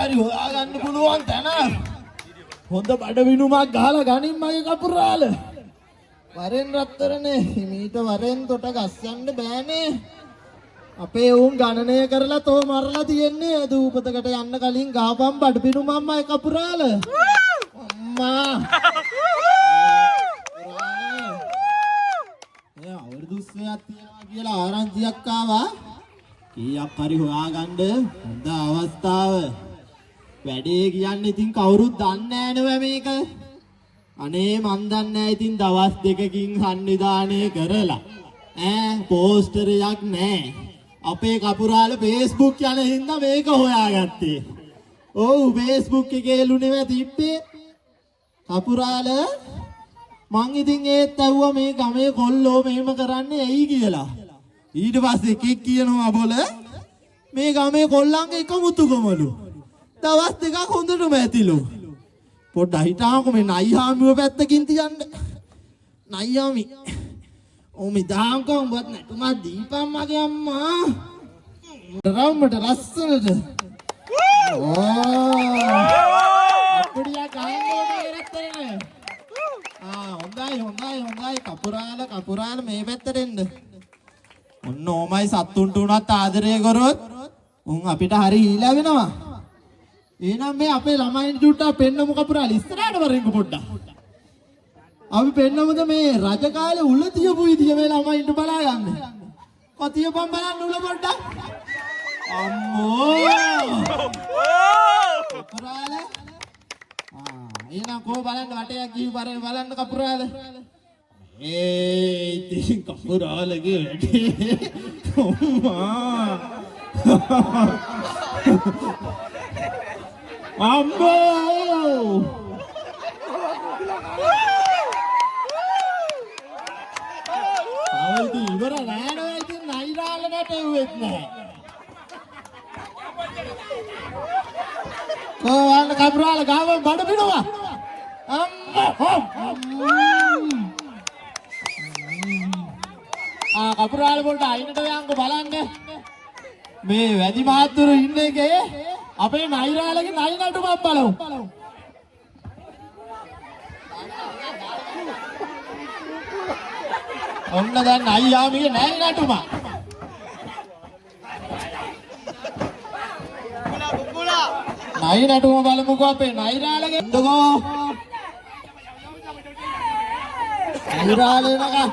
හරි හොයාගන්න පුළුවන් තැන හොඳ බඩ විනුමක් ගහලා ගනින් මගේ කපුරාල. වරෙන් රත්තරනේ මීට වරෙන් තොට ගස්සන්න බෑනේ. අපේ උන් ගණනය කරලා තෝ මරලා තියෙන්නේ. දූපතකට යන්න කලින් ගහපම් බඩ විනුමක් මගේ කපුරාල. අම්මා අවුරුදු 20ක් තියනවා කියලා ආරංචියක් ආවා. කීයක් හරි හොයාගන්න හොඳ අවස්ථාව. වැඩේ කියන්නේ ඉතින් කවුරුත් දන්නේ නැහැ මේක. අනේ මන් දන්නේ නැහැ ඉතින් දවස් දෙකකින් සංවිධානය කරලා පෝස්ටරයක් නැහැ. අපේ කපුරාල Facebook යන හින්දා මේක හොයාගත්තේ. ඔව් Facebook එකේ එළුනේ තිබ්බේ කපුරාල. මං ඉතින් ඒත් ඇහුවා මේ ගමේ කොල්ලෝ මෙහෙම කරන්නේ ඇයි කියලා. ඊට පස්සේ එකෙක් කියනවා බොල මේ ගමේ කොල්ලන්ගේ එකමුතුකමලු. දවස් දෙකක් හොඳටම ඇතිලු. පොඩ්ඩක් හිටාකෝ මේ නයිහාමිව පැත්තකින් තියන්න. නයිහාමි. ඔමි දාංකෝ උඹත් නැටුමක් දීපන් මගේ අම්මා. රවුමට ලස්සනට. අපිරියා ගහන්නේ රත්තරනේ. හොඳයි කපුරාල මේ පැත්තට එන්න. ඔන්න ඕමයි සත්තුන්ට උනත් ආදරය කරොත් උන් අපිට හරි ඊලා වෙනවා. එහෙනම් මේ අපේ ළමයින් චුට්ටක් පෙන්නමු කපුරාල ඉස්සරහට වරෙන්කු පොඩ්ඩක්. අපි පෙන්නමුද මේ රජ කාලේ උල තියපු විදිය මේ ළමයින්ට බලා ගන්න. කොතියපම් බලන්න උල පොඩ්ඩක්. අම්මෝ කපුරාල එහෙනම් කො බලන්න වටයක් ගිහි බලන්න කපුරාල. ඉතින් කපුරාලගේ වැඩේ අම්මා අම්මෝ අවුරුදු ඉවර නෑනේ ඉතින් නයිරාල නැටෙවෙත් නෑ. කොහොමද කපුරාල ගාව බඩ පිනවා. කපුරාල පොඩ්ඩ අයිනට යන්කෝ බලන්න. මේ වැඩි මහත්තුරු ඉන්න එකේ අපේ නයිරාලගේ නයි නටුමක් බලමු. ඔන්න දැන් නයියාමිගේ නයි නටුමක්. නයි නටුම බලමුකෝ අපේ නයිරාලගේ. නයිරාලේ නගා